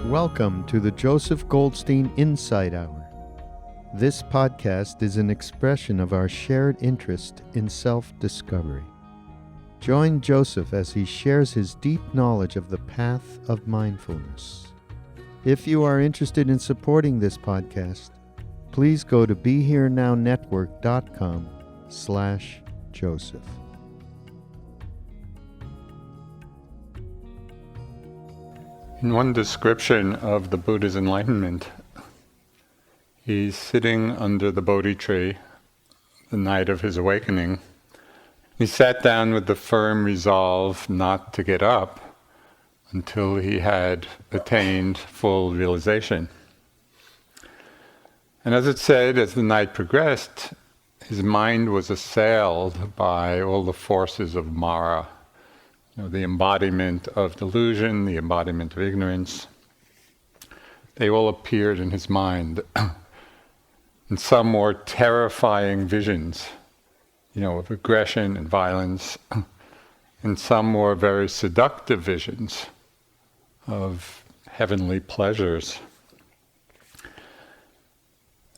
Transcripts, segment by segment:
Welcome to the Joseph Goldstein Insight Hour. This podcast is an expression of our shared interest in self-discovery. Join Joseph as he shares his deep knowledge of the path of mindfulness. If you are interested in supporting this podcast, please go to BeHereNowNetwork.com/Joseph. In one description of the Buddha's enlightenment, he's sitting under the Bodhi tree the night of his awakening. He sat down with the firm resolve not to get up until he had attained full realization. And as it said, as the night progressed, his mind was assailed by all the forces of Mara, the embodiment of delusion, the embodiment of ignorance. They all appeared in his mind. And some more terrifying visions, of aggression and violence, and some more very seductive visions of heavenly pleasures.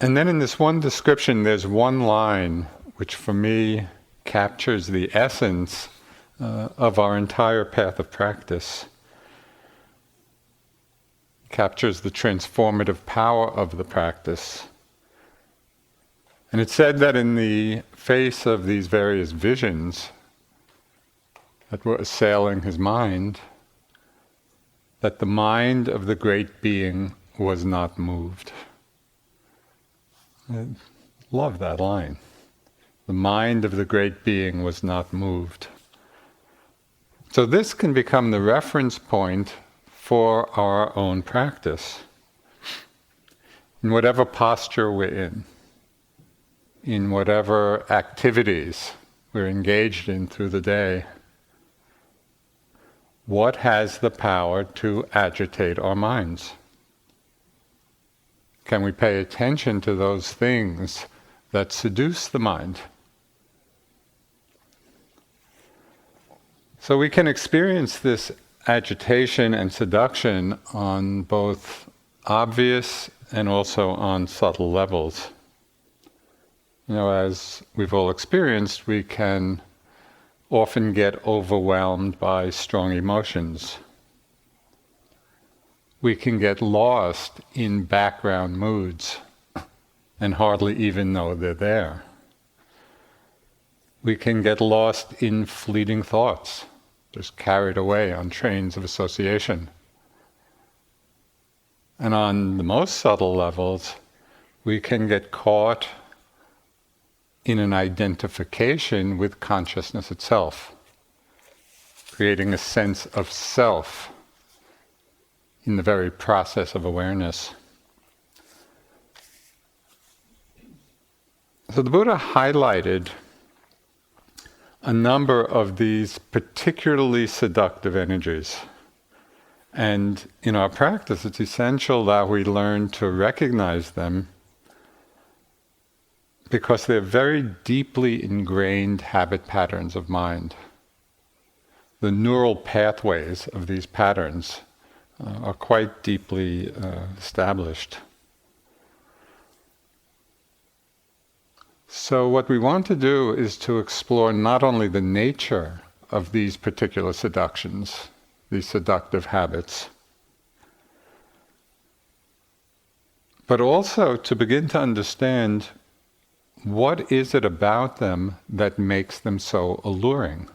And then in this one description, there's one line which for me captures the essence of our entire path of practice, captures the transformative power of the practice. And it's said that in the face of these various visions that were assailing his mind, that the mind of the great being was not moved. I love that line. The mind of the great being was not moved. So this can become the reference point for our own practice. In whatever posture we're in whatever activities we're engaged in through the day, what has the power to agitate our minds? Can we pay attention to those things that seduce the mind? So we can experience this agitation and seduction on both obvious and also on subtle levels. As we've all experienced, we can often get overwhelmed by strong emotions. We can get lost in background moods and hardly even know they're there. We can get lost in fleeting thoughts, just carried away on trains of association. And on the most subtle levels, we can get caught in an identification with consciousness itself, creating a sense of self in the very process of awareness. So the Buddha highlighted a number of these particularly seductive energies. And in our practice, it's essential that we learn to recognize them because they're very deeply ingrained habit patterns of mind. The neural pathways of these patterns are quite deeply established. So what we want to do is to explore not only the nature of these particular seductions, these seductive habits, but also to begin to understand what is it about them that makes them so alluring?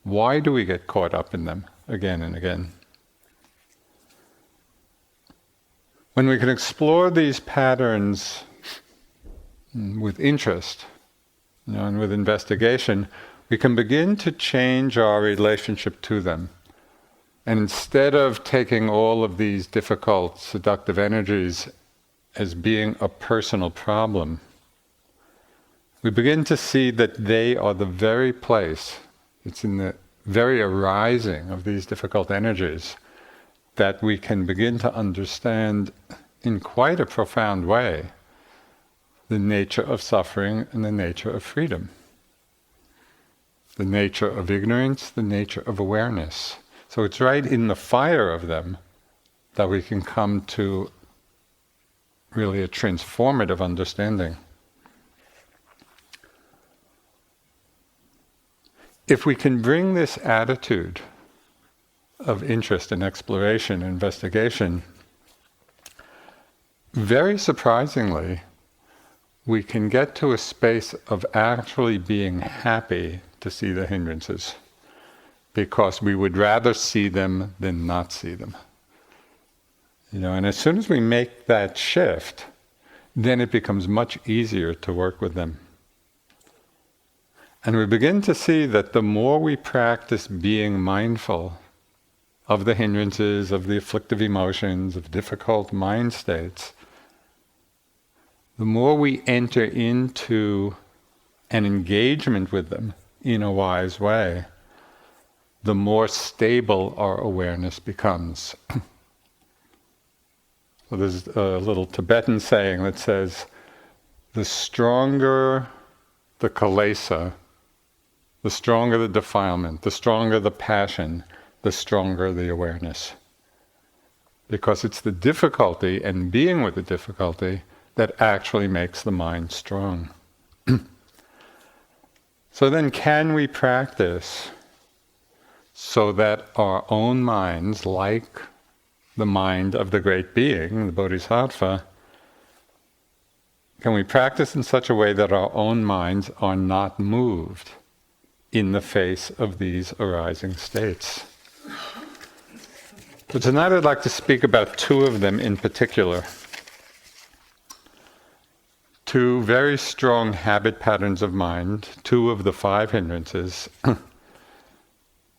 Why do we get caught up in them again and again? When we can explore these patterns with interest, and with investigation, we can begin to change our relationship to them. And instead of taking all of these difficult, seductive energies as being a personal problem, we begin to see that they are the very place, it's in the very arising of these difficult energies, that we can begin to understand in quite a profound way the nature of suffering and the nature of freedom. The nature of ignorance, the nature of awareness. So it's right in the fire of them that we can come to really a transformative understanding. If we can bring this attitude of interest and exploration and investigation, very surprisingly, we can get to a space of actually being happy to see the hindrances, because we would rather see them than not see them. And as soon as we make that shift, then it becomes much easier to work with them. And we begin to see that the more we practice being mindful of the hindrances, of the afflictive emotions, of difficult mind states, the more we enter into an engagement with them in a wise way, the more stable our awareness becomes. So there's a little Tibetan saying that says, the stronger the kilesa, the stronger the defilement, the stronger the passion, the stronger the awareness. Because it's the difficulty and being with the difficulty that actually makes the mind strong. So then, can we practice so that our own minds, like the mind of the great being, the Bodhisattva, can we practice in such a way that our own minds are not moved in the face of these arising states? So tonight I'd like to speak about two of them in particular. Two very strong habit patterns of mind, two of the 5 hindrances,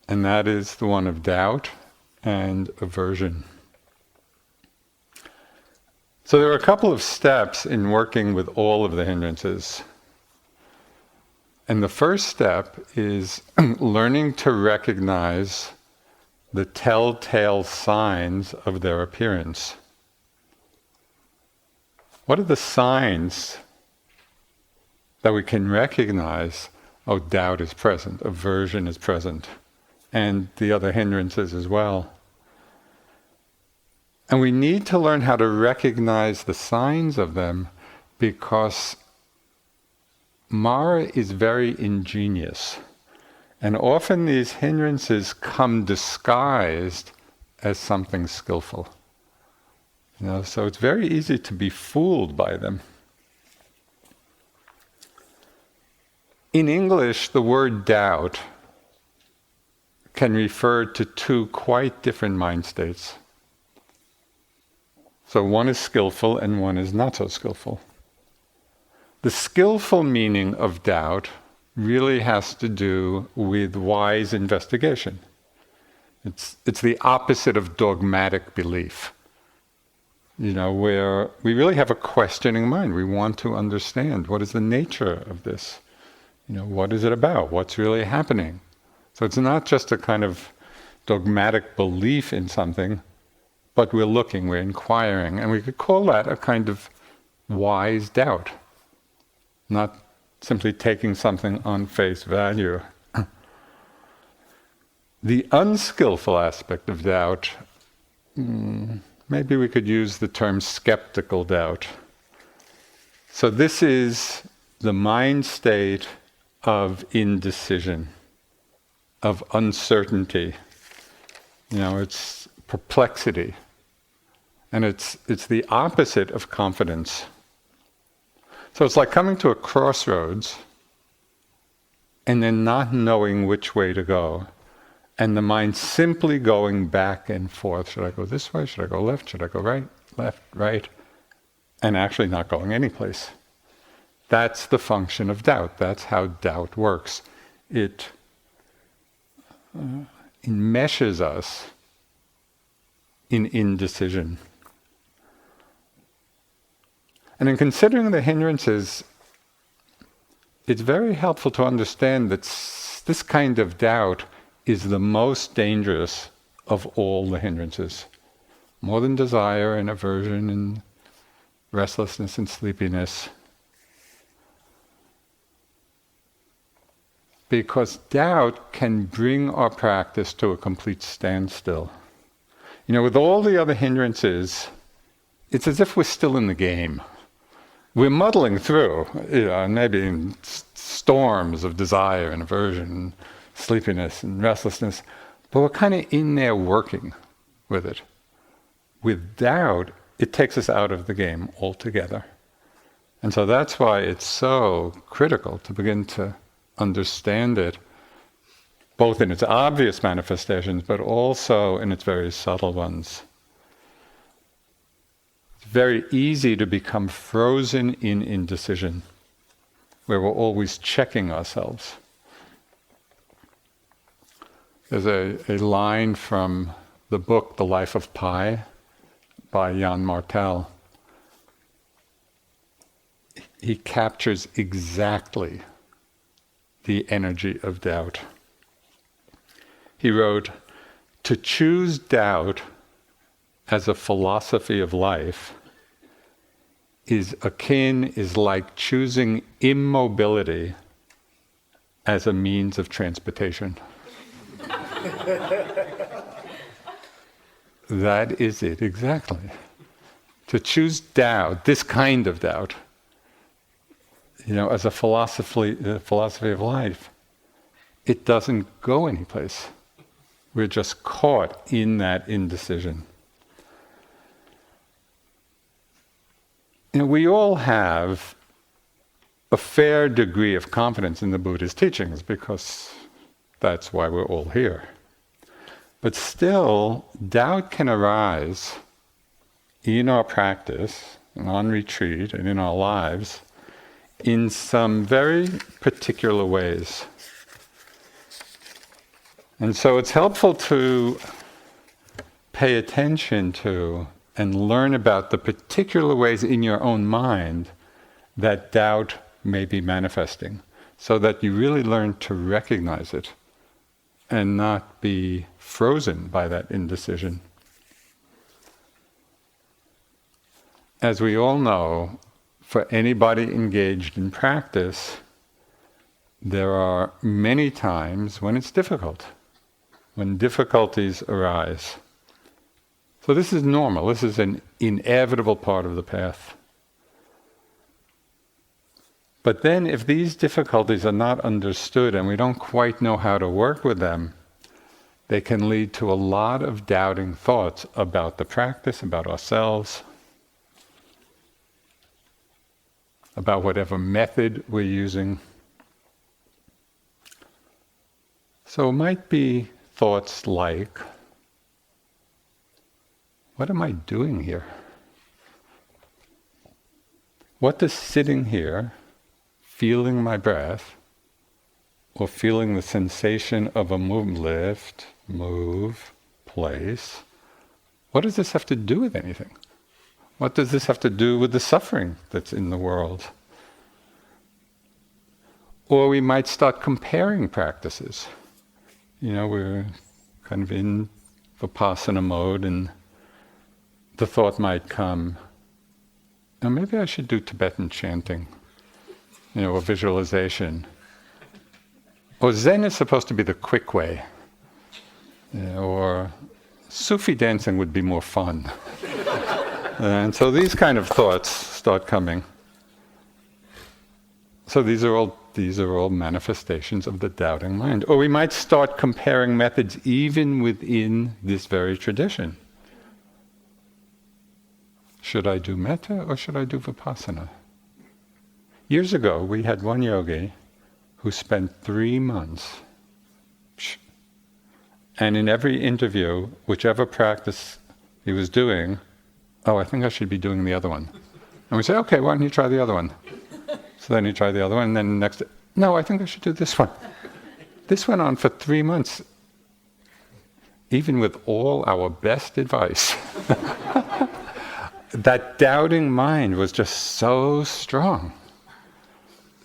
and that is the one of doubt and aversion. So there are a couple of steps in working with all of the hindrances. And the first step is learning to recognize the telltale signs of their appearance. What are the signs that we can recognize? Oh, doubt is present, aversion is present, and the other hindrances as well. And we need to learn how to recognize the signs of them, because Mara is very ingenious. And often these hindrances come disguised as something skillful. So it's very easy to be fooled by them. In English, the word doubt can refer to 2 quite different mind states. So one is skillful and one is not so skillful. The skillful meaning of doubt really has to do with wise investigation. It's the opposite of dogmatic belief. Where we really have a questioning mind. We want to understand, what is the nature of this? What is it about? What's really happening? So it's not just a kind of dogmatic belief in something, but we're looking, we're inquiring, and we could call that a kind of wise doubt, not simply taking something on face value. The unskillful aspect of doubt, maybe we could use the term skeptical doubt. So this is the mind state of indecision, of uncertainty. It's perplexity. And it's the opposite of confidence. So it's like coming to a crossroads and then not knowing which way to go. And the mind simply going back and forth. Should I go this way? Should I go left? Should I go right? Left, right? And actually not going anyplace. That's the function of doubt. That's how doubt works. It enmeshes us in indecision. And in considering the hindrances, it's very helpful to understand that this kind of doubt is the most dangerous of all the hindrances. More than desire and aversion and restlessness and sleepiness. Because doubt can bring our practice to a complete standstill. With all the other hindrances, it's as if we're still in the game. We're muddling through, and maybe in storms of desire and aversion, sleepiness and restlessness, but we're kind of in there working with it. With doubt, it takes us out of the game altogether. And so that's why it's so critical to begin to understand it, both in its obvious manifestations, but also in its very subtle ones. It's very easy to become frozen in indecision, where we're always checking ourselves. There's a line from the book The Life of Pi by Jan Martel. He captures exactly the energy of doubt. He wrote, "To choose doubt as a philosophy of life is like choosing immobility as a means of transportation." That is it exactly. To choose doubt, this kind of doubt, as a philosophy of life, it doesn't go anyplace. We're just caught in that indecision. We all have a fair degree of confidence in the Buddhist teachings because that's why we're all here. But still, doubt can arise in our practice, and on retreat, and in our lives, in some very particular ways. And so it's helpful to pay attention to and learn about the particular ways in your own mind that doubt may be manifesting, so that you really learn to recognize it and not be frozen by that indecision. As we all know, for anybody engaged in practice, there are many times when it's difficult, when difficulties arise. So this is normal, this is an inevitable part of the path. But then if these difficulties are not understood and we don't quite know how to work with them, they can lead to a lot of doubting thoughts about the practice, about ourselves, about whatever method we're using. So it might be thoughts like, what am I doing here? What does sitting here, feeling my breath, or feeling the sensation of a lift, move, place, what does this have to do with anything? What does this have to do with the suffering that's in the world? Or we might start comparing practices. We're kind of in Vipassana mode, and the thought might come, maybe I should do Tibetan chanting, or visualization. Or Zen is supposed to be the quick way. Or Sufi dancing would be more fun. And so these kind of thoughts start coming. So these are all manifestations of the doubting mind. Or we might start comparing methods even within this very tradition. Should I do metta or should I do vipassana? Years ago, we had one yogi who spent 3 months, and in every interview, whichever practice he was doing, I think I should be doing the other one. And we say, okay, why don't you try the other one? So then he tried the other one, and then next, no, I think I should do this one. This went on for 3 months, even with all our best advice. That doubting mind was just so strong.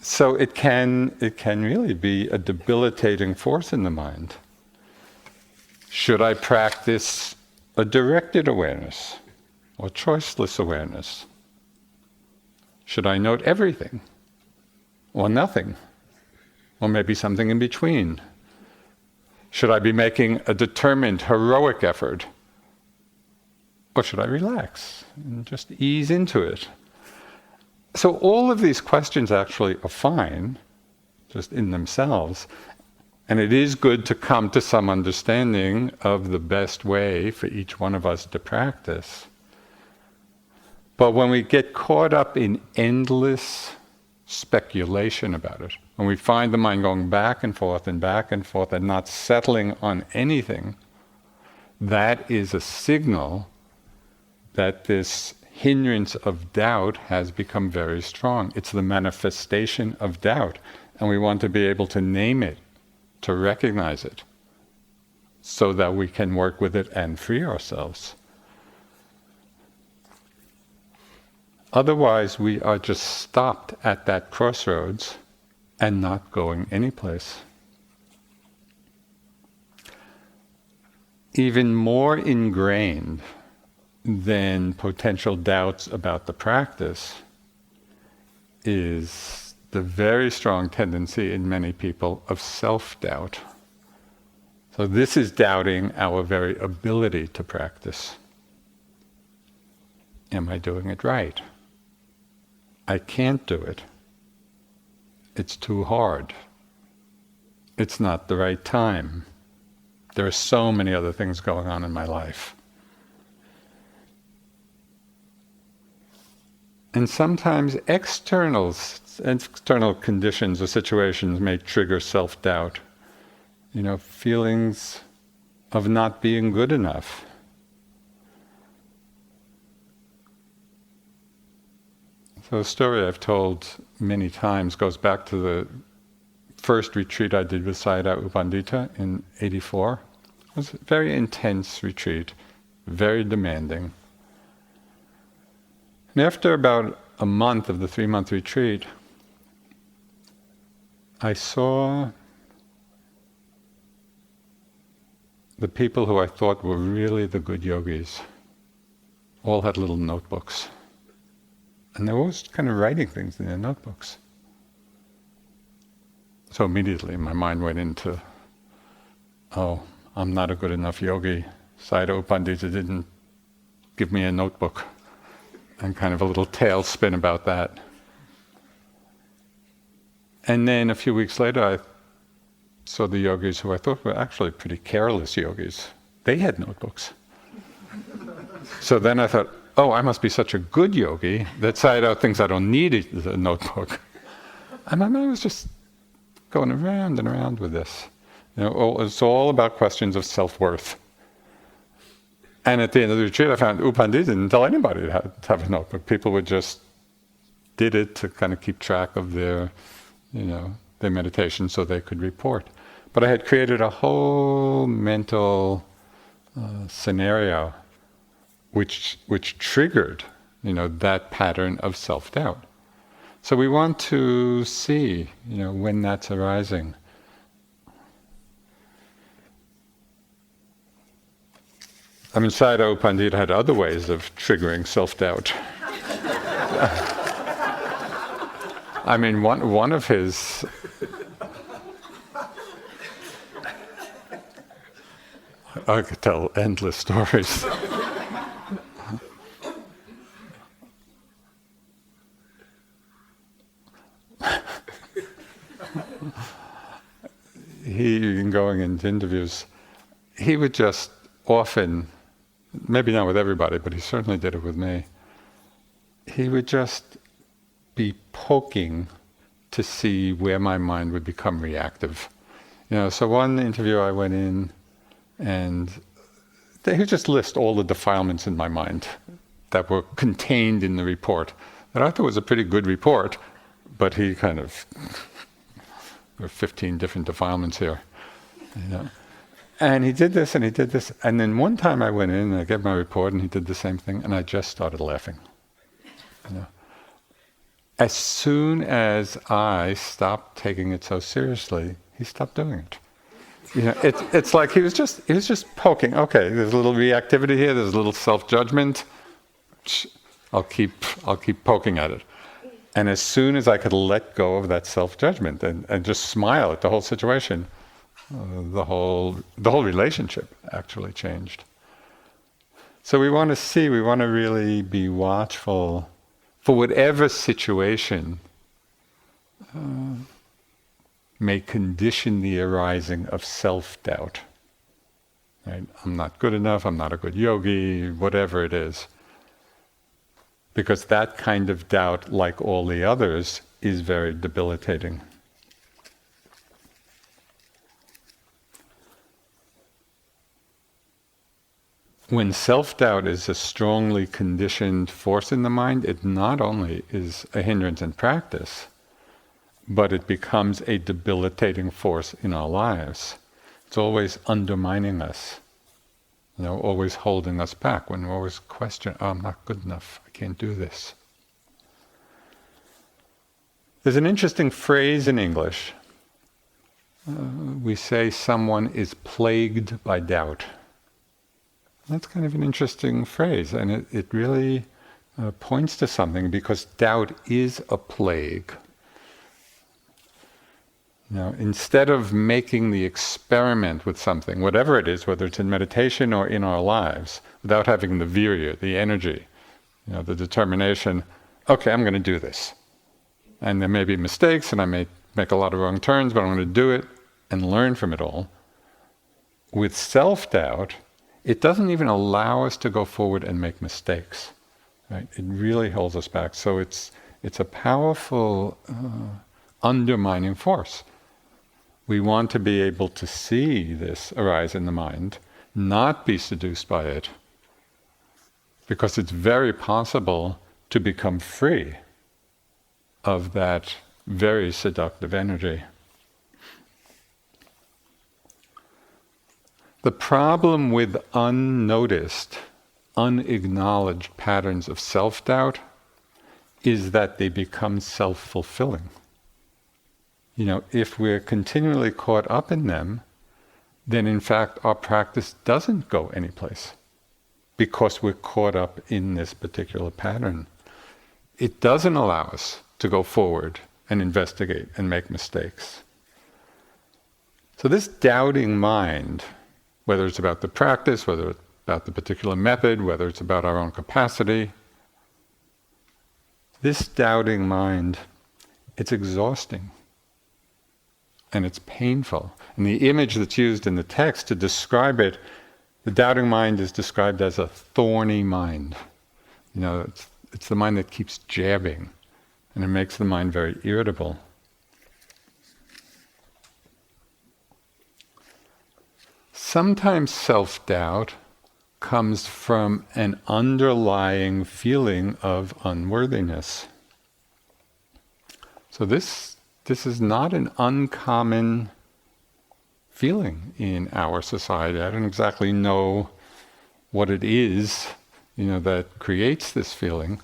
So it can really be a debilitating force in the mind. Should I practice a directed awareness or choiceless awareness? Should I note everything or nothing? Or maybe something in between? Should I be making a determined, heroic effort? Or should I relax and just ease into it? So all of these questions actually are fine, just in themselves. And it is good to come to some understanding of the best way for each one of us to practice. But when we get caught up in endless speculation about it, when we find the mind going back and forth and not settling on anything, that is a signal that this hindrance of doubt has become very strong. It's the manifestation of doubt, and we want to be able to name it, to recognize it, so that we can work with it and free ourselves. Otherwise, we are just stopped at that crossroads and not going anyplace. Even more ingrained than potential doubts about the practice is the very strong tendency in many people of self-doubt. So this is doubting our very ability to practice. Am I doing it right? I can't do it. It's too hard. It's not the right time. There are so many other things going on in my life. And sometimes external conditions or situations may trigger self-doubt. Feelings of not being good enough. So a story I've told many times goes back to the first retreat I did with Sayadaw U Pandita in '84. It was a very intense retreat, very demanding. And after about a month of the 3-month retreat, I saw the people who I thought were really the good yogis all had little notebooks. And they were always kind of writing things in their notebooks. So immediately my mind went into, oh, I'm not a good enough yogi. Sayadaw U Pandita didn't give me a notebook. And kind of a little tailspin about that. And then a few weeks later, I saw the yogis who I thought were actually pretty careless yogis. They had notebooks. So then I thought, oh, I must be such a good yogi that Sayadaw thinks I don't need a notebook. And I was just going around and around with this. It's all about questions of self-worth. And at the end of the retreat, I found U Pandita didn't tell anybody to have a notebook. People would just did it to kind of keep track of their meditation so they could report. But I had created a whole mental scenario which triggered, that pattern of self-doubt. So we want to see, when that's arising. Sayadaw U Pandita had other ways of triggering self-doubt. One of his... I could tell endless stories. Going into interviews, he would just often, maybe not with everybody, but he certainly did it with me, he would just be poking to see where my mind would become reactive. So one interview I went in, and he would just list all the defilements in my mind that were contained in the report. That I thought was a pretty good report, but he kind of, there were 15 different defilements here. And he did this and he did this. And then one time I went in and I gave my report and he did the same thing and I just started laughing. As soon as I stopped taking it so seriously, he stopped doing it. It's like he was just poking. Okay, there's a little reactivity here, there's a little self-judgment. I'll keep poking at it. And as soon as I could let go of that self-judgment and just smile at the whole situation, the whole relationship actually changed. So we want to really be watchful for whatever situation may condition the arising of self-doubt. Right? I'm not good enough, I'm not a good yogi, whatever it is. Because that kind of doubt, like all the others, is very debilitating. When self-doubt is a strongly conditioned force in the mind, it not only is a hindrance in practice, but it becomes a debilitating force in our lives. It's always undermining us, always holding us back when we're always questioning, oh, I'm not good enough, I can't do this. There's an interesting phrase in English. We say someone is plagued by doubt. That's kind of an interesting phrase, and it really points to something, because doubt is a plague. Instead of making the experiment with something, whatever it is, whether it's in meditation or in our lives, without having the virya, the energy, the determination, okay, I'm going to do this. And there may be mistakes, and I may make a lot of wrong turns, but I'm going to do it and learn from it all. With self-doubt, it doesn't even allow us to go forward and make mistakes. Right? It really holds us back. So it's a powerful undermining force. We want to be able to see this arise in the mind, not be seduced by it, because it's very possible to become free of that very seductive energy. The problem with unnoticed, unacknowledged patterns of self-doubt is that they become self-fulfilling. If we're continually caught up in them, then in fact our practice doesn't go anyplace, because we're caught up in this particular pattern. It doesn't allow us to go forward and investigate and make mistakes. So this doubting mind, whether it's about the practice, whether it's about the particular method, whether it's about our own capacity, this doubting mind, it's exhausting. And it's painful. And the image that's used in the text to describe it, the doubting mind is described as a thorny mind. It's the mind that keeps jabbing, and it makes the mind very irritable. Sometimes self-doubt comes from an underlying feeling of unworthiness. So this is not an uncommon feeling in our society. I don't exactly know what it is, that creates this feeling.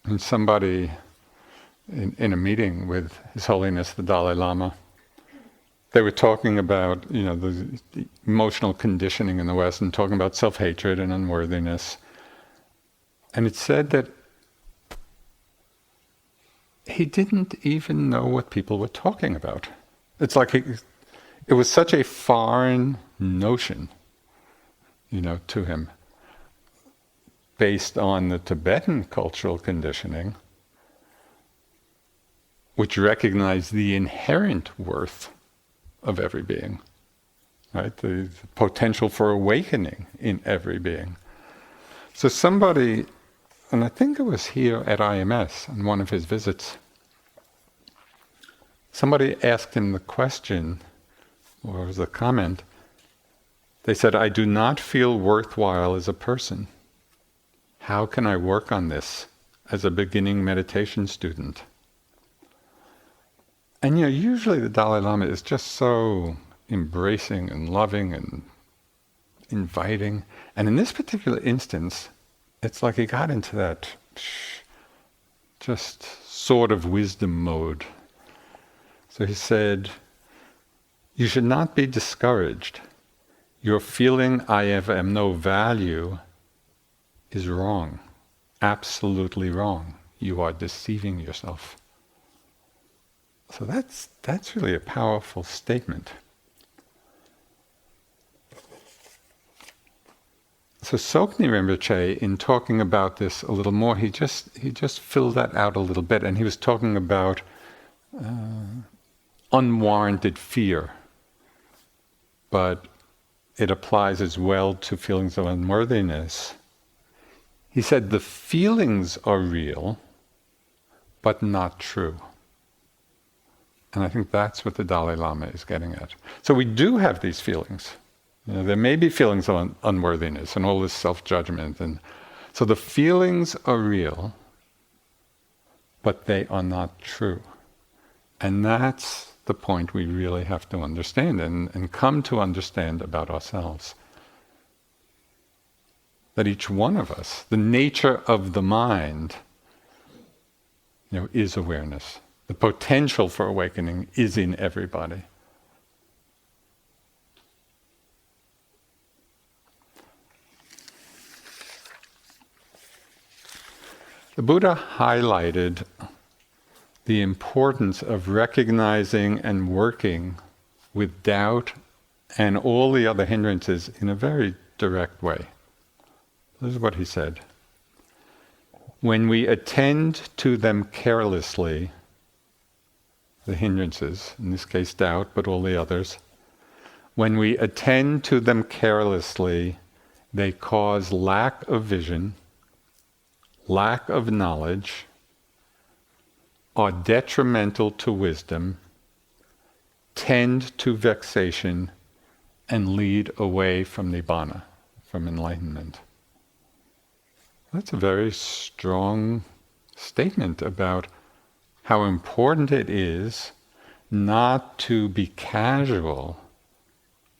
And somebody in a meeting with His Holiness the Dalai Lama, they were talking about, the emotional conditioning in the West, and talking about self-hatred and unworthiness. And it said that he didn't even know what people were talking about. It's like it was such a foreign notion, to him, based on the Tibetan cultural conditioning, which recognized the inherent worth of every being, right? The potential for awakening in every being. So somebody, and I think it was here at IMS on one of his visits, somebody asked him the question, or it was a comment. They said, I do not feel worthwhile as a person. How can I work on this as a beginning meditation student? And usually the Dalai Lama is just so embracing and loving and inviting. And in this particular instance, it's like he got into that just sort of wisdom mode. So he said, you should not be discouraged. Your feeling I am no value is wrong. Absolutely wrong. You are deceiving yourself. So that's really a powerful statement. So Sokni Rinpoche, in talking about this a little more, he just filled that out a little bit, and he was talking about unwarranted fear, but it applies as well to feelings of unworthiness. He said the feelings are real, but not true. And I think that's what the Dalai Lama is getting at. So we do have these feelings. There may be feelings of unworthiness and all this self-judgment. And so the feelings are real, but they are not true. And that's the point we really have to understand and come to understand about ourselves. That each one of us, the nature of the mind, is awareness. The potential for awakening is in everybody. The Buddha highlighted the importance of recognizing and working with doubt and all the other hindrances in a very direct way. This is what he said. When we attend to them carelessly, the hindrances, in this case doubt, but all the others, when we attend to them carelessly, they cause lack of vision, lack of knowledge, are detrimental to wisdom, tend to vexation, and lead away from nibbana, from enlightenment. That's a very strong statement about how important it is not to be casual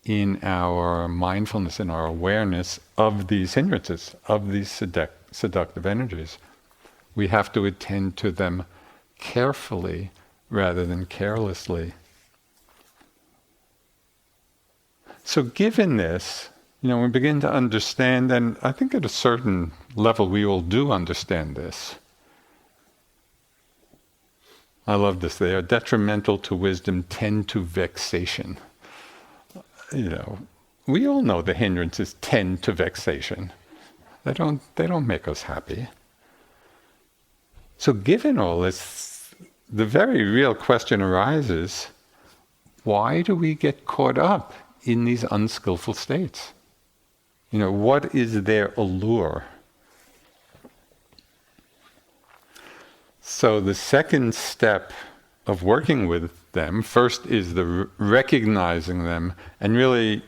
in our mindfulness, in our awareness of these hindrances, of these seductive energies. We have to attend to them carefully rather than carelessly. So given this, we begin to understand, and I think at a certain level we all do understand this. I love this. They are detrimental to wisdom, tend to vexation. We all know the hindrances tend to vexation. They don't make us happy. So given all this, the very real question arises, why do we get caught up in these unskillful states? What is their allure? So the second step of working with them, first is the recognizing them and really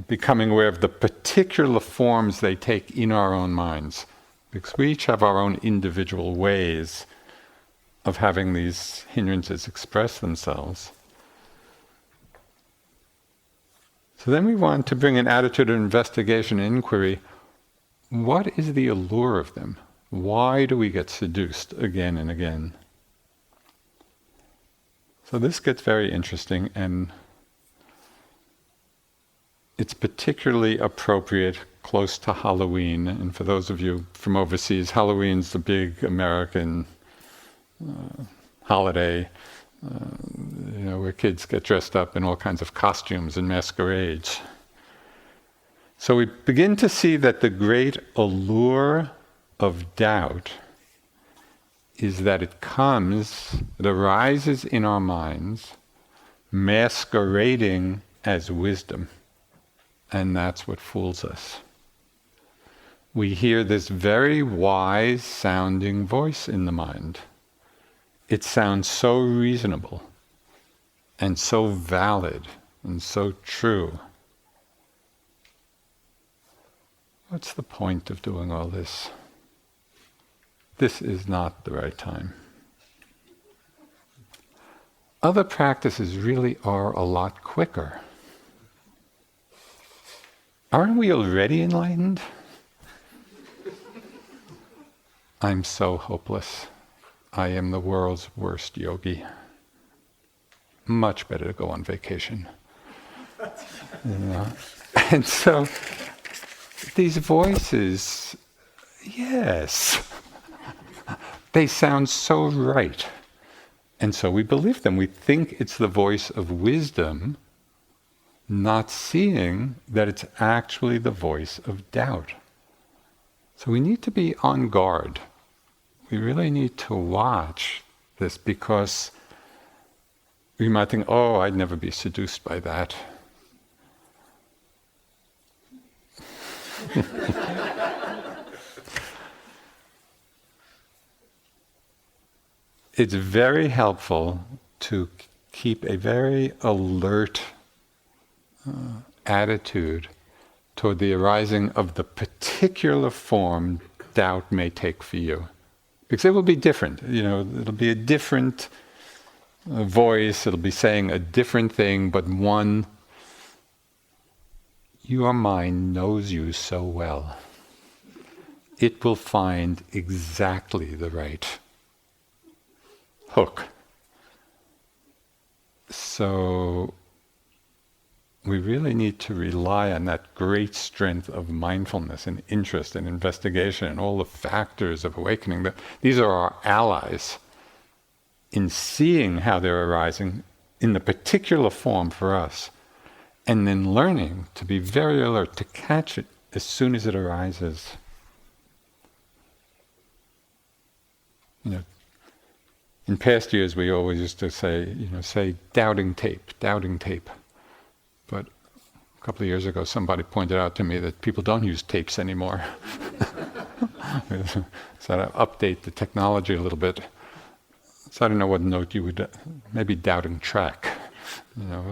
becoming aware of the particular forms they take in our own minds. Because we each have our own individual ways of having these hindrances express themselves. So then we want to bring an attitude of investigation and inquiry. What is the allure of them? Why do we get seduced again and again? So this gets very interesting, and it's particularly appropriate close to Halloween. And for those of you from overseas, Halloween's the big American holiday, where kids get dressed up in all kinds of costumes and masquerades. So we begin to see that the great allure of doubt is that it arises in our minds, masquerading as wisdom. And that's what fools us. We hear this very wise sounding voice in the mind. It sounds so reasonable and so valid and so true. What's the point of doing all this? This is not the right time. Other practices really are a lot quicker. Aren't we already enlightened? I'm so hopeless. I am the world's worst yogi. Much better to go on vacation. And so these voices, yes, they sound so right. And so we believe them. We think it's the voice of wisdom, not seeing that it's actually the voice of doubt. So we need to be on guard. We really need to watch this, because we might think, oh, I'd never be seduced by that. It's very helpful to keep a very alert attitude toward the arising of the particular form doubt may take for you. Because it will be different. It'll be a different voice, it'll be saying a different thing, but one, your mind knows you so well. It will find exactly the right hook. So we really need to rely on that great strength of mindfulness and interest and investigation and all the factors of awakening. These are our allies in seeing how they're arising in the particular form for us, and then learning to be very alert to catch it as soon as it arises. In past years we always used to say doubting tape. But a couple of years ago somebody pointed out to me that people don't use tapes anymore. So to update the technology a little bit. So I don't know what note you would, maybe doubting track,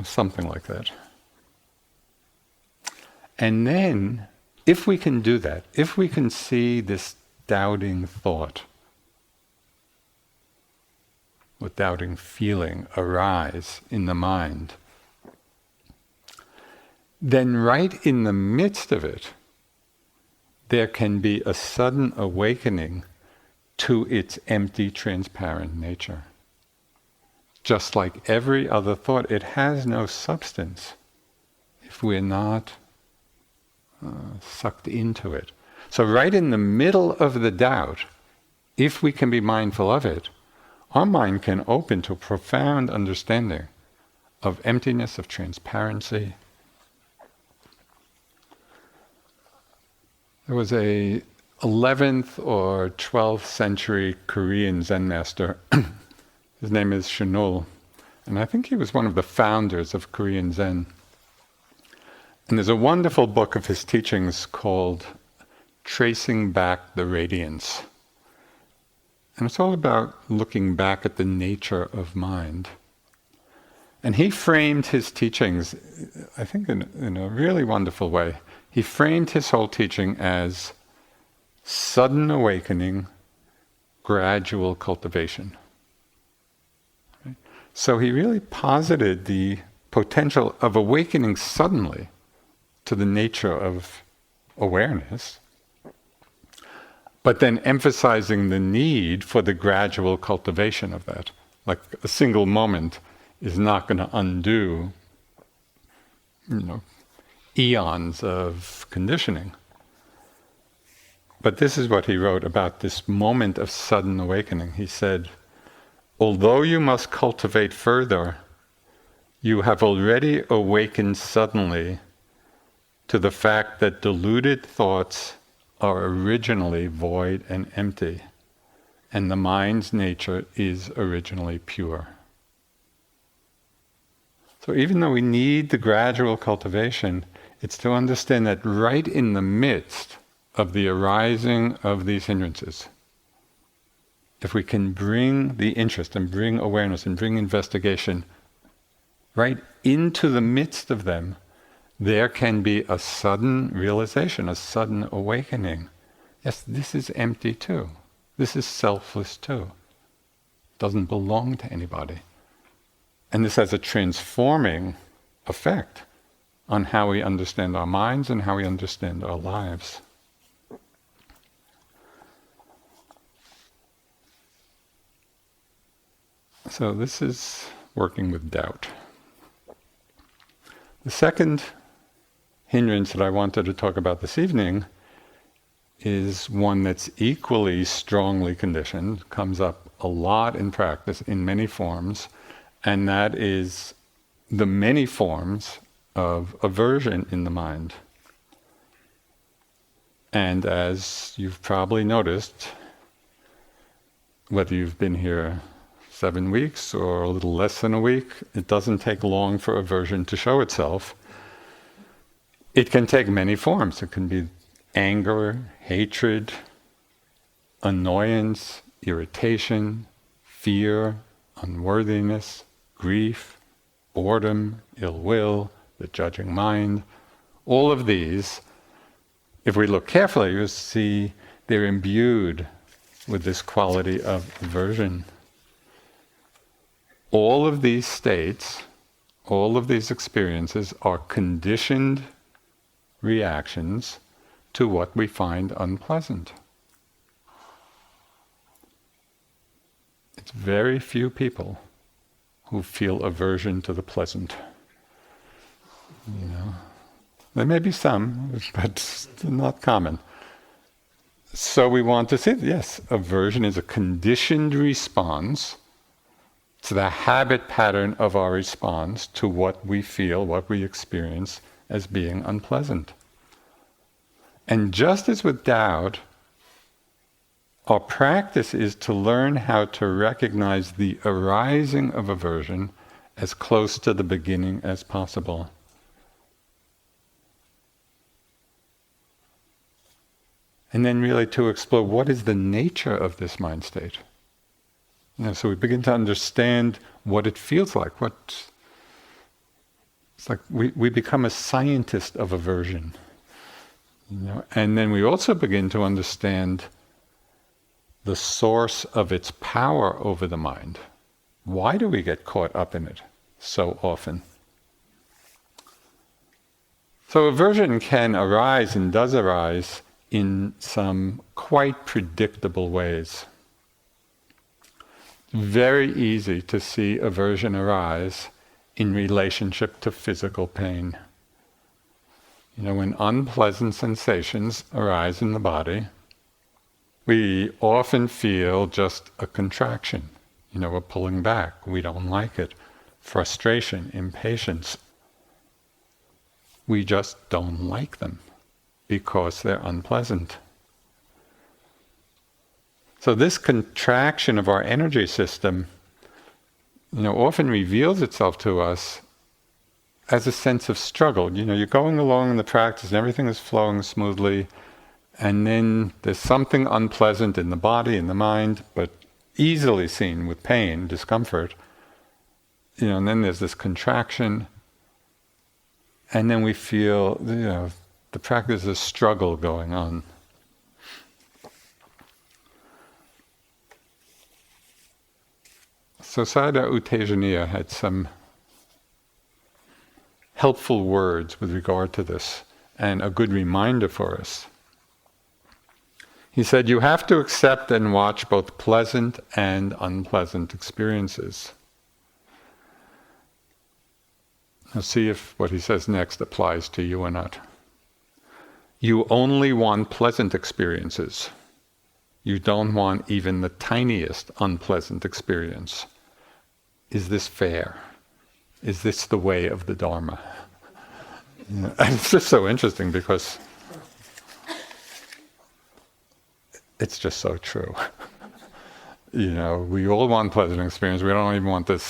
something like that. And then, if we can do that, if we can see this doubting thought, or doubting feeling arise in the mind, then right in the midst of it, there can be a sudden awakening to its empty, transparent nature. Just like every other thought, it has no substance if we're not sucked into it. So right in the middle of the doubt, if we can be mindful of it, our mind can open to a profound understanding of emptiness, of transparency. There was a 11th or 12th century Korean Zen master. His name is Shinul, and I think he was one of the founders of Korean Zen. And there's a wonderful book of his teachings called Tracing Back the Radiance. And it's all about looking back at the nature of mind. And he framed his teachings, I think in a really wonderful way. He framed his whole teaching as sudden awakening, gradual cultivation. Right? So he really posited the potential of awakening suddenly to the nature of awareness, but then emphasizing the need for the gradual cultivation of that. Like a single moment is not going to undo, eons of conditioning. But this is what he wrote about this moment of sudden awakening. He said, although you must cultivate further, you have already awakened suddenly to the fact that deluded thoughts are originally void and empty, and the mind's nature is originally pure. So even though we need the gradual cultivation, it's to understand that right in the midst of the arising of these hindrances, if we can bring the interest and bring awareness and bring investigation right into the midst of them, there can be a sudden realization, a sudden awakening. Yes, this is empty too. This is selfless too. It doesn't belong to anybody. And this has a transforming effect on how we understand our minds and how we understand our lives. So this is working with doubt. The second hindrance that I wanted to talk about this evening is one that's equally strongly conditioned, comes up a lot in practice in many forms, and that is the many forms of aversion in the mind. And as you've probably noticed, whether you've been here 7 weeks or a little less than a week, it doesn't take long for aversion to show itself. It can take many forms. It can be anger, hatred, annoyance, irritation, fear, unworthiness, grief, boredom, ill will, the judging mind. All of these, if we look carefully, you'll see they're imbued with this quality of aversion. All of these states, all of these experiences are conditioned reactions to what we find unpleasant. It's very few people who feel aversion to the pleasant. There may be some, but it's not common. So we want to say, yes, aversion is a conditioned response. It's the habit pattern of our response to what we feel, what we experience as being unpleasant. And just as with doubt, our practice is to learn how to recognize the arising of aversion as close to the beginning as possible. And then really to explore what is the nature of this mind state. So we begin to understand what it feels like. It's like we become a scientist of aversion. And then we also begin to understand the source of its power over the mind. Why do we get caught up in it so often? So aversion can arise and does arise in some quite predictable ways. Very easy to see aversion arise in relationship to physical pain. When unpleasant sensations arise in the body, we often feel just a contraction. We're pulling back, we don't like it. Frustration, impatience. We just don't like them because they're unpleasant. So this contraction of our energy system, often reveals itself to us as a sense of struggle. You're going along in the practice and everything is flowing smoothly, and then there's something unpleasant in the body, in the mind, but easily seen with pain, discomfort. And then there's this contraction, and then we feel, the practice is a struggle going on. So Sayadaw U Tejaniya had some helpful words with regard to this, and a good reminder for us. He said, you have to accept and watch both pleasant and unpleasant experiences. Now see if what he says next applies to you or not. You only want pleasant experiences. You don't want even the tiniest unpleasant experience. Is this fair? Is this the way of the Dharma? And it's just so interesting because it's just so true. We all want pleasant experience. We don't even want the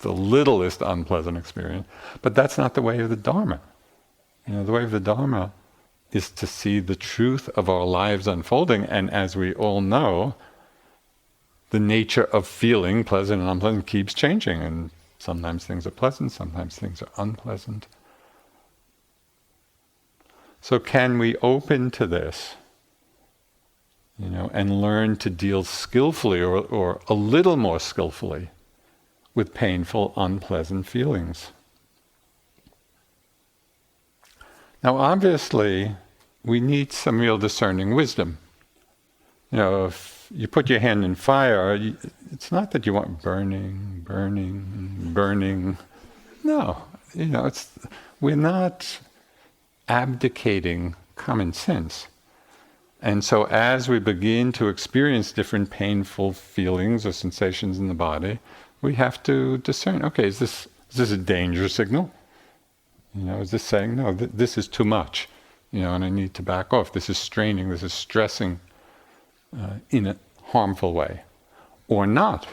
littlest unpleasant experience. But that's not the way of the Dharma. The way of the Dharma is to see the truth of our lives unfolding, and as we all know, the nature of feeling pleasant and unpleasant keeps changing, and sometimes things are pleasant, sometimes things are unpleasant. So can we open to this, and learn to deal skillfully or a little more skillfully with painful, unpleasant feelings? Now obviously, we need some real discerning wisdom. If you put your hand in fire, it's not that you want burning. No, we're not abdicating common sense. And so as we begin to experience different painful feelings or sensations in the body, we have to discern, okay, is this a danger signal? Is this saying, no, this is too much. and I need to back off. This is straining, this is stressing in a harmful way. Or not.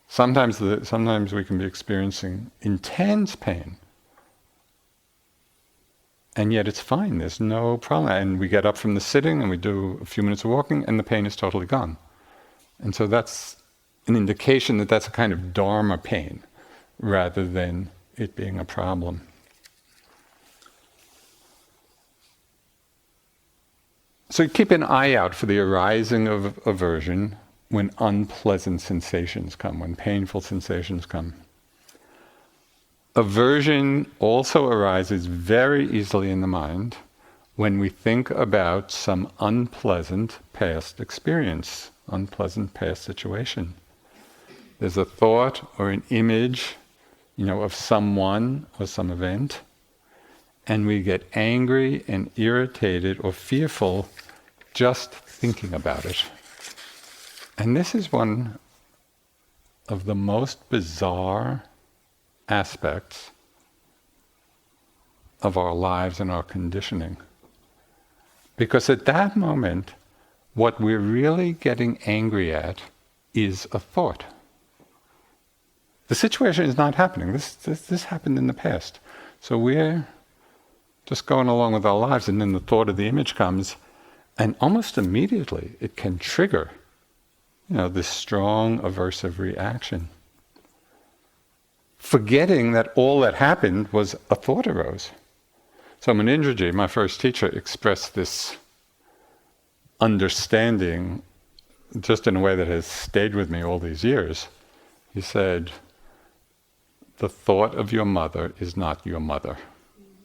Sometimes we can be experiencing intense pain, and yet it's fine, there's no problem. And we get up from the sitting and we do a few minutes of walking and the pain is totally gone. And so that's an indication that that's a kind of dharma pain rather than it being a problem. So keep an eye out for the arising of aversion when unpleasant sensations come, when painful sensations come. Aversion also arises very easily in the mind when we think about some unpleasant past experience, unpleasant past situation. There's a thought or an image, of someone or some event, and we get angry and irritated or fearful just thinking about it. And this is one of the most bizarre aspects of our lives and our conditioning. Because at that moment, what we're really getting angry at is a thought. The situation is not happening. This happened in the past. So we're just going along with our lives, and then the thought of the image comes, and almost immediately it can trigger, this strong aversive reaction. Forgetting that all that happened was a thought arose. So Munindraji, my first teacher, expressed this understanding just in a way that has stayed with me all these years. He said, the thought of your mother is not your mother.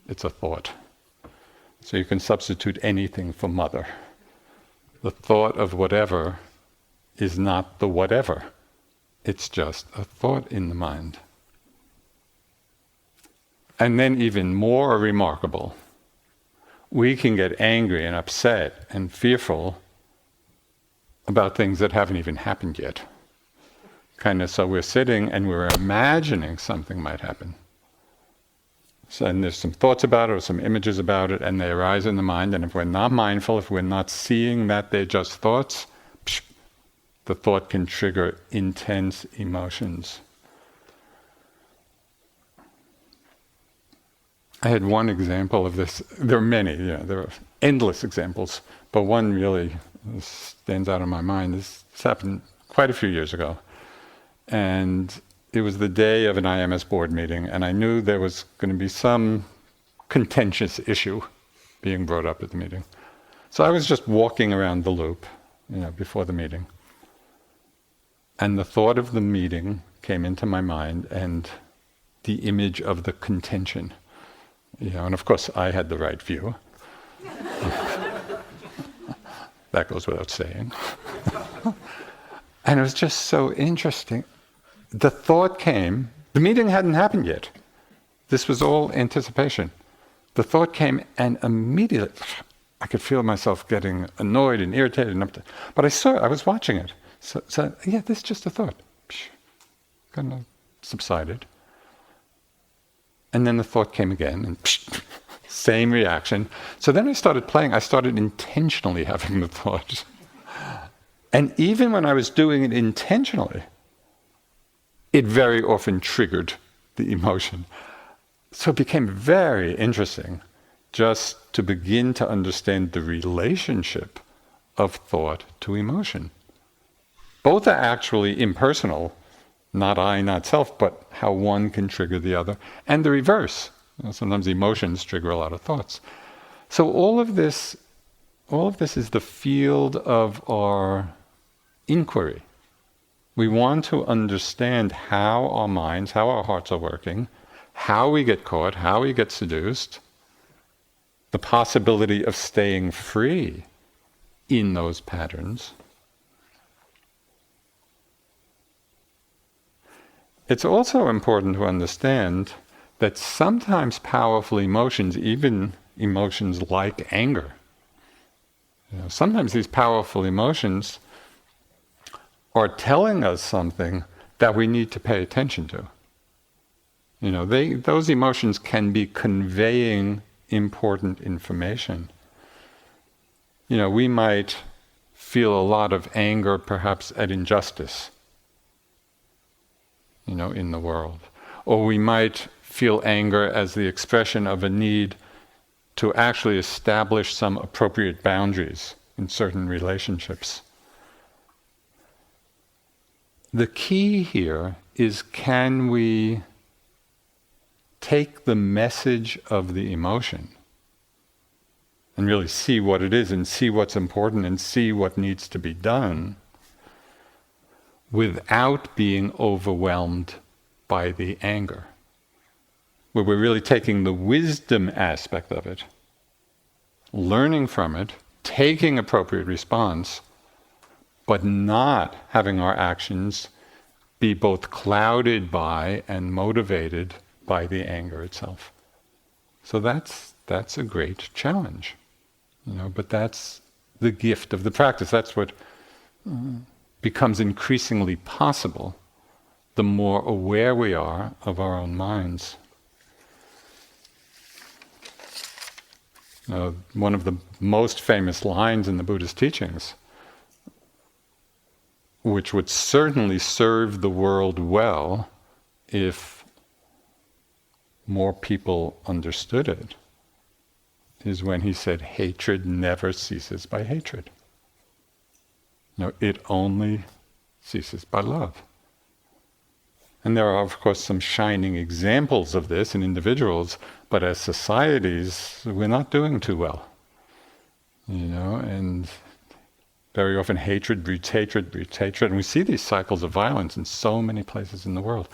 It's a thought. So you can substitute anything for mother. The thought of whatever is not the whatever. It's just a thought in the mind. And then even more remarkable, we can get angry and upset and fearful about things that haven't even happened yet. So we're sitting and we're imagining something might happen. So, and there's some thoughts about it or some images about it, and they arise in the mind, and if we're not mindful, if we're not seeing that they're just thoughts, the thought can trigger intense emotions. I had one example of this. There are many, there are endless examples, but one really stands out in my mind. This happened quite a few years ago. And it was the day of an IMS board meeting, and I knew there was going to be some contentious issue being brought up at the meeting. So I was just walking around the loop, before the meeting. And the thought of the meeting came into my mind, and the image of the contention. And of course I had the right view. That goes without saying. And it was just so interesting. The thought came, the meeting hadn't happened yet. This was all anticipation. The thought came, and immediately I could feel myself getting annoyed and irritated. But I saw it, I was watching it. So this is just a thought. Kind of subsided. And then the thought came again, and same reaction. So then I started playing. I started intentionally having the thought. And even when I was doing it intentionally, it very often triggered the emotion. So it became very interesting just to begin to understand the relationship of thought to emotion. Both are actually impersonal, not I, not self, but how one can trigger the other, and the reverse. Sometimes emotions trigger a lot of thoughts. So all of this is the field of our inquiry. We want to understand how our minds, how our hearts are working, how we get caught, how we get seduced, the possibility of staying free in those patterns. It's also important to understand that sometimes powerful emotions, even emotions like anger, sometimes these powerful emotions are telling us something that we need to pay attention to. Those emotions can be conveying important information. We might feel a lot of anger perhaps at injustice, in the world. Or we might feel anger as the expression of a need to actually establish some appropriate boundaries in certain relationships. The key here is, can we take the message of the emotion and really see what it is and see what's important and see what needs to be done without being overwhelmed by the anger? Where we're really taking the wisdom aspect of it, learning from it, taking appropriate response, but not having our actions be both clouded by and motivated by the anger itself. So that's a great challenge, but that's the gift of the practice. That's what becomes increasingly possible the more aware we are of our own minds. One of the most famous lines in the Buddhist teachings, which would certainly serve the world well if more people understood it, is when he said, hatred never ceases by hatred. It only ceases by love. And there are, of course, some shining examples of this in individuals, but as societies, we're not doing too well. And very often hatred breeds hatred breeds hatred, and we see these cycles of violence in so many places in the world.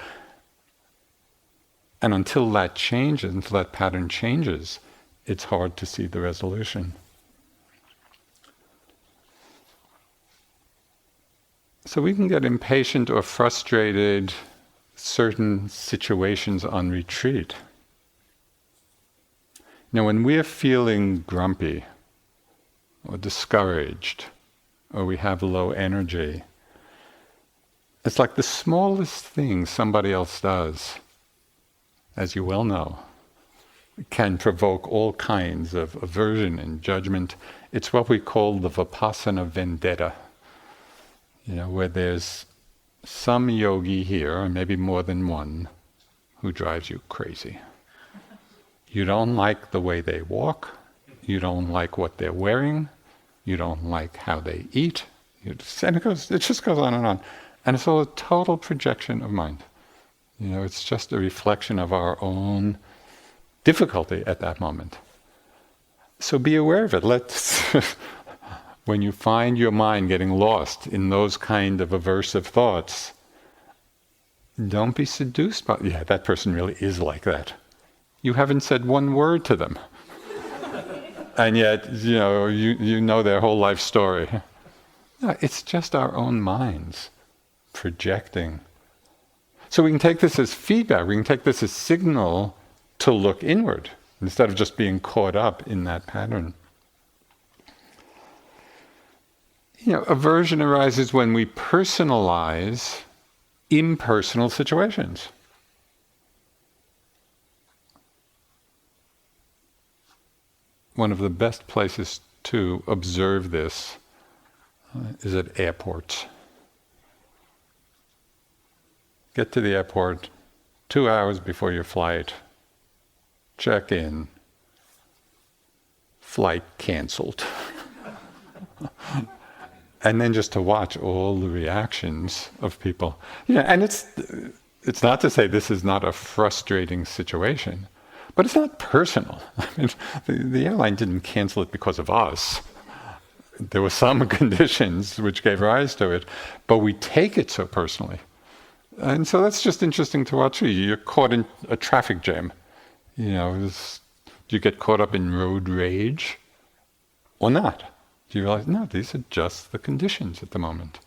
And until that changes, until that pattern changes, it's hard to see the resolution. So we can get impatient or frustrated certain situations on retreat. When we're feeling grumpy or discouraged or we have low energy, it's like the smallest thing somebody else does, as you well know, can provoke all kinds of aversion and judgment. It's what we call the Vipassana vendetta, where there's some yogi here, or maybe more than one, who drives you crazy. You don't like the way they walk, you don't like what they're wearing, you don't like how they eat, and it just goes on and on. And it's all a total projection of mind. It's just a reflection of our own difficulty at that moment. So be aware of it. When you find your mind getting lost in those kind of aversive thoughts, don't be seduced by, that person really is like that. You haven't said one word to them. And yet, you know their whole life story. No, it's just our own minds projecting. So we can take this as feedback, we can take this as signal to look inward, instead of just being caught up in that pattern. Aversion arises when we personalize impersonal situations. One of the best places to observe this is at airports. Get to the airport 2 hours before your flight, check in, flight canceled. And then just to watch all the reactions of people. And it's not to say this is not a frustrating situation, but it's not personal. I mean, the airline didn't cancel it because of us. There were some conditions which gave rise to it, but we take it so personally. And so that's just interesting to watch. You're caught in a traffic jam. Do you get caught up in road rage or not? Do you realize, no, these are just the conditions at the moment.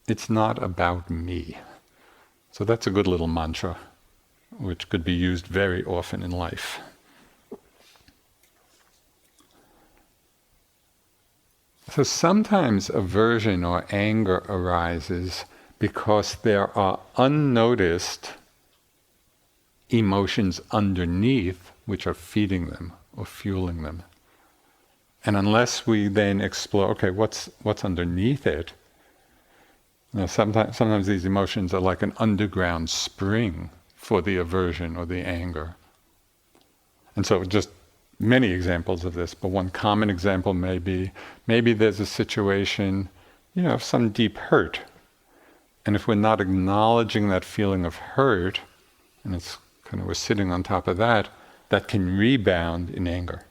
It's not about me. So that's a good little mantra, which could be used very often in life. So sometimes aversion or anger arises because there are unnoticed emotions underneath which are feeding them, or fueling them. And unless we then explore, okay, what's underneath it? Sometimes these emotions are like an underground spring for the aversion or the anger. And so just many examples of this, but one common example may be, maybe there's a situation, of some deep hurt. And if we're not acknowledging that feeling of hurt, and it's kind of we're sitting on top of that, that can rebound in anger.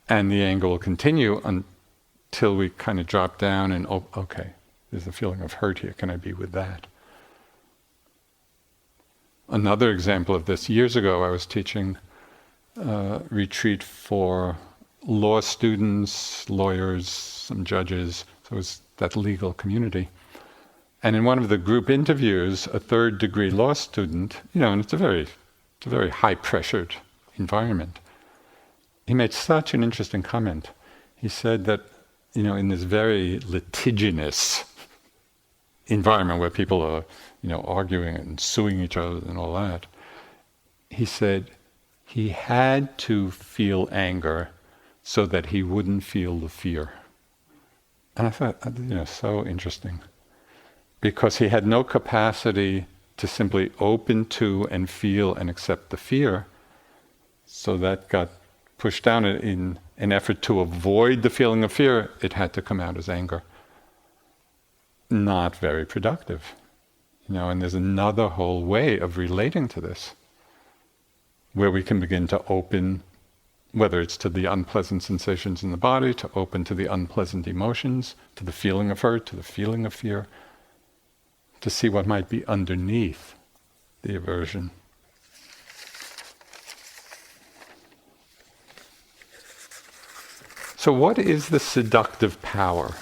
And the anger will continue until we kind of drop down and, okay, there's a feeling of hurt here, can I be with that? Another example of this, years ago I was teaching a retreat for law students, lawyers, some judges, so it was that legal community. And in one of the group interviews, a third-degree law student, and it's a very high-pressured environment, he made such an interesting comment. He said that, in this very litigious environment where people are, arguing and suing each other and all that, he said he had to feel anger so that he wouldn't feel the fear. And I thought, so interesting. Because he had no capacity to simply open to and feel and accept the fear, so that got pushed down in an effort to avoid the feeling of fear. It had to come out as anger. Not very productive. And there's another whole way of relating to this, where we can begin to open, whether it's to the unpleasant sensations in the body, to open to the unpleasant emotions, to the feeling of hurt, to the feeling of fear, to see what might be underneath the aversion. So what is the seductive power?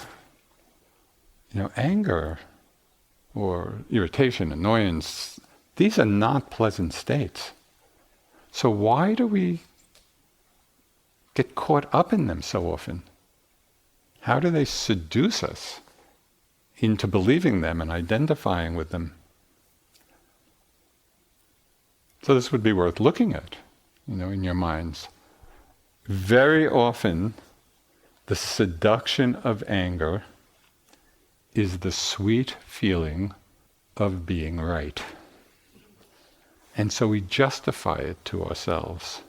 Anger or irritation, annoyance, these are not pleasant states. So why do we get caught up in them so often? How do they seduce us into believing them and identifying with them? So this would be worth looking at, in your minds. Very often, the seduction of anger is the sweet feeling of being right. And so we justify it to ourselves.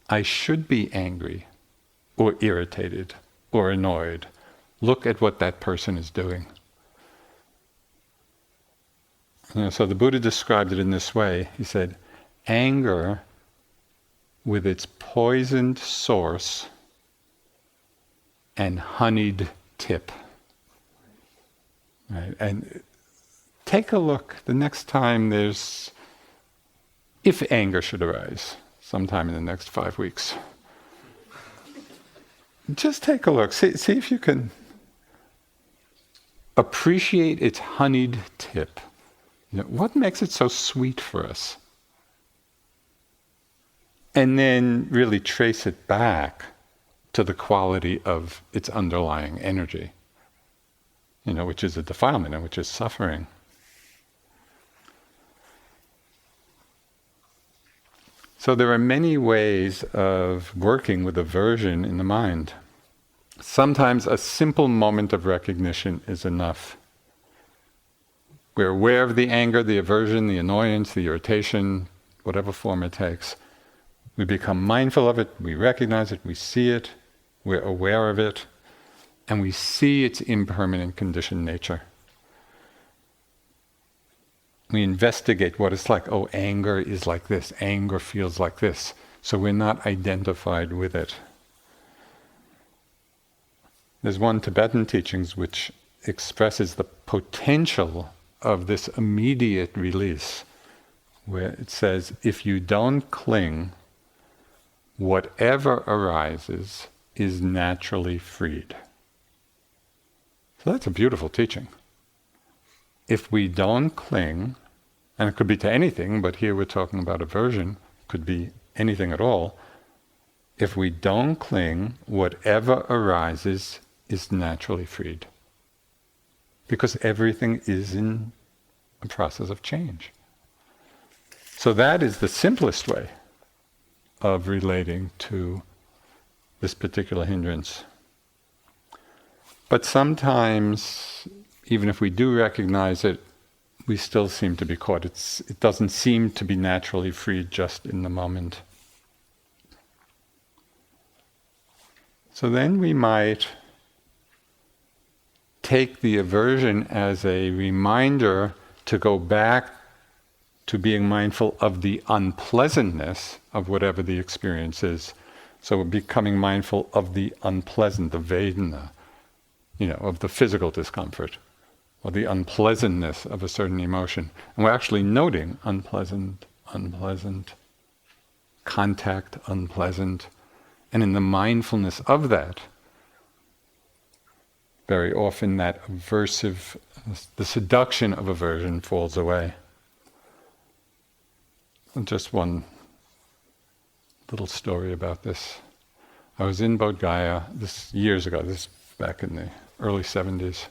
I should be angry, or irritated, or annoyed. Look at what that person is doing. So the Buddha described it in this way. He said, anger with its poisoned source and honeyed tip. Right? And take a look the next time if anger should arise, sometime in the next 5 weeks. Just take a look, see if you can appreciate its honeyed tip. What makes it so sweet for us? And then really trace it back to the quality of its underlying energy, which is a defilement and which is suffering. So there are many ways of working with aversion in the mind. Sometimes a simple moment of recognition is enough. We're aware of the anger, the aversion, the annoyance, the irritation, whatever form it takes. We become mindful of it, we recognize it, we see it, we're aware of it, and we see its impermanent conditioned nature. We investigate what it's like. Oh, anger is like this, anger feels like this. So we're not identified with it. There's one Tibetan teachings which expresses the potential of this immediate release, where it says, if you don't cling, whatever arises is naturally freed. So that's a beautiful teaching. If we don't cling, and it could be to anything, but here we're talking about aversion, could be anything at all. If we don't cling, whatever arises is naturally freed. Because everything is in a process of change. So that is the simplest way of relating to this particular hindrance. But sometimes, even if we do recognize it, we still seem to be caught. It doesn't seem to be naturally free just in the moment. So then we might take the aversion as a reminder to go back to being mindful of the unpleasantness of whatever the experience is. So we're becoming mindful of the unpleasant, the Vedana, of the physical discomfort, or the unpleasantness of a certain emotion. And we're actually noting unpleasant, contact, unpleasant. And in the mindfulness of that, very often that the seduction of aversion falls away. And just one little story about this. I was in Bodh Gaya years ago, this back in the early 70s.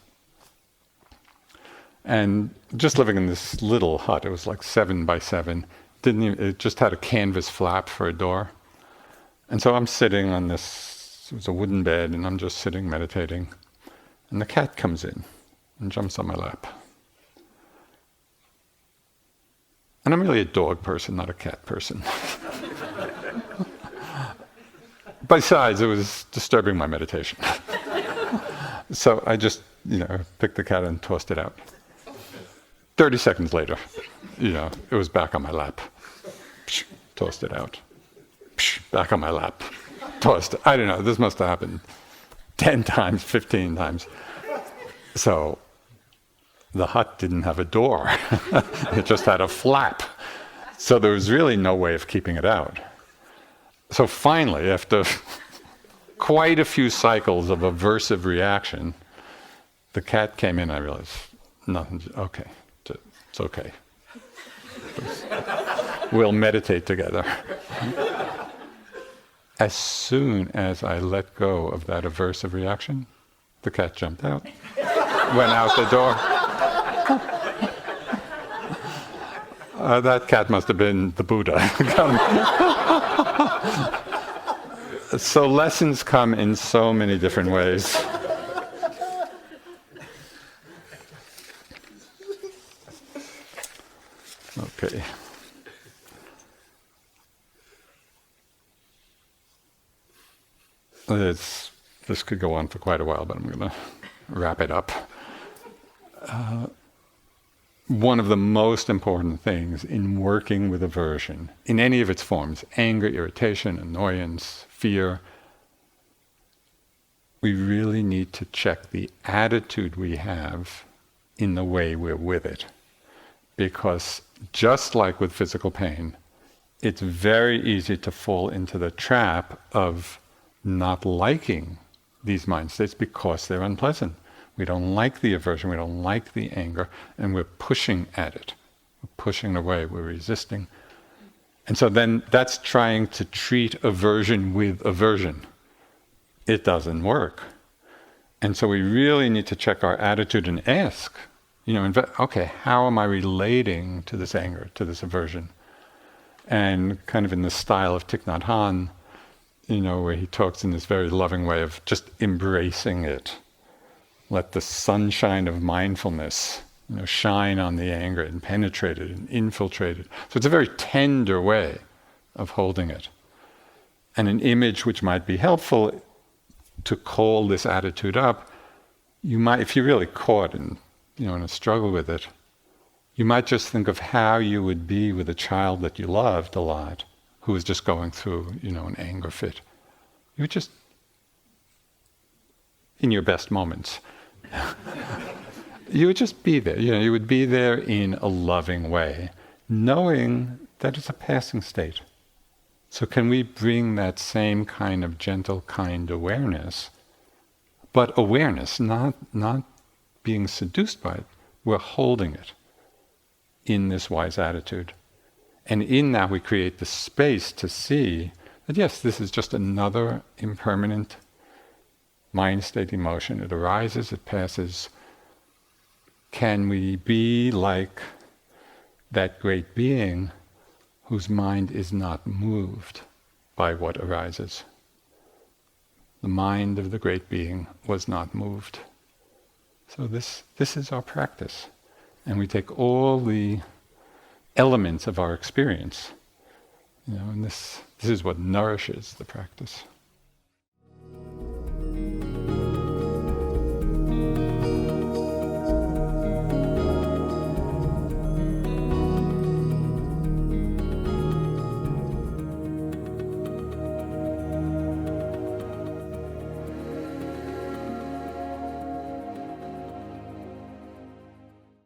And just living in this little hut, it was like 7 by 7. It just had a canvas flap for a door. And so I'm sitting on this, it was a wooden bed, and I'm just sitting meditating. And the cat comes in and jumps on my lap. And I'm really a dog person, not a cat person. Besides, it was disturbing my meditation. So I just, picked the cat and tossed it out. 30 seconds later, it was back on my lap. Tossed it out. Back on my lap. Tossed it. I don't know, this must have happened 10 times, 15 times. So the hut didn't have a door. It just had a flap. So there was really no way of keeping it out. So finally, after quite a few cycles of aversive reaction, the cat came in. I realized, nothing, okay, it's okay. We'll meditate together. As soon as I let go of that aversive reaction, the cat jumped out, went out the door. That cat must have been the Buddha. So lessons come in so many different ways. Okay. This could go on for quite a while, but I'm going to wrap it up. One of the most important things in working with aversion, in any of its forms, anger, irritation, annoyance, fear, we really need to check the attitude we have in the way we're with it. Because just like with physical pain, it's very easy to fall into the trap of not liking these mind states because they're unpleasant. We don't like the aversion, we don't like the anger, and we're pushing at it. We're pushing it away, we're resisting. And so then that's trying to treat aversion with aversion. It doesn't work. And so we really need to check our attitude and ask, okay, how am I relating to this anger, to this aversion? And kind of in the style of Thich Nhat Hanh, where he talks in this very loving way of just embracing it. Let the sunshine of mindfulness, shine on the anger and penetrate it and infiltrate it. So it's a very tender way of holding it. And an image which might be helpful to call this attitude up, you might, if you're really caught in a struggle with it, you might just think of how you would be with a child that you loved a lot, who was just going through, an anger fit. You would just, in your best moments, you would just be there. You would be there in a loving way, knowing that it's a passing state. So can we bring that same kind of gentle, kind awareness, but awareness, not being seduced by it. We're holding it in this wise attitude. And in that we create the space to see that yes, this is just another impermanent mind state emotion. It arises, it passes. Can we be like that great being whose mind is not moved by what arises. The mind of the great being was not moved. So this is our practice. And we take all the elements of our experience, and this is what nourishes the practice.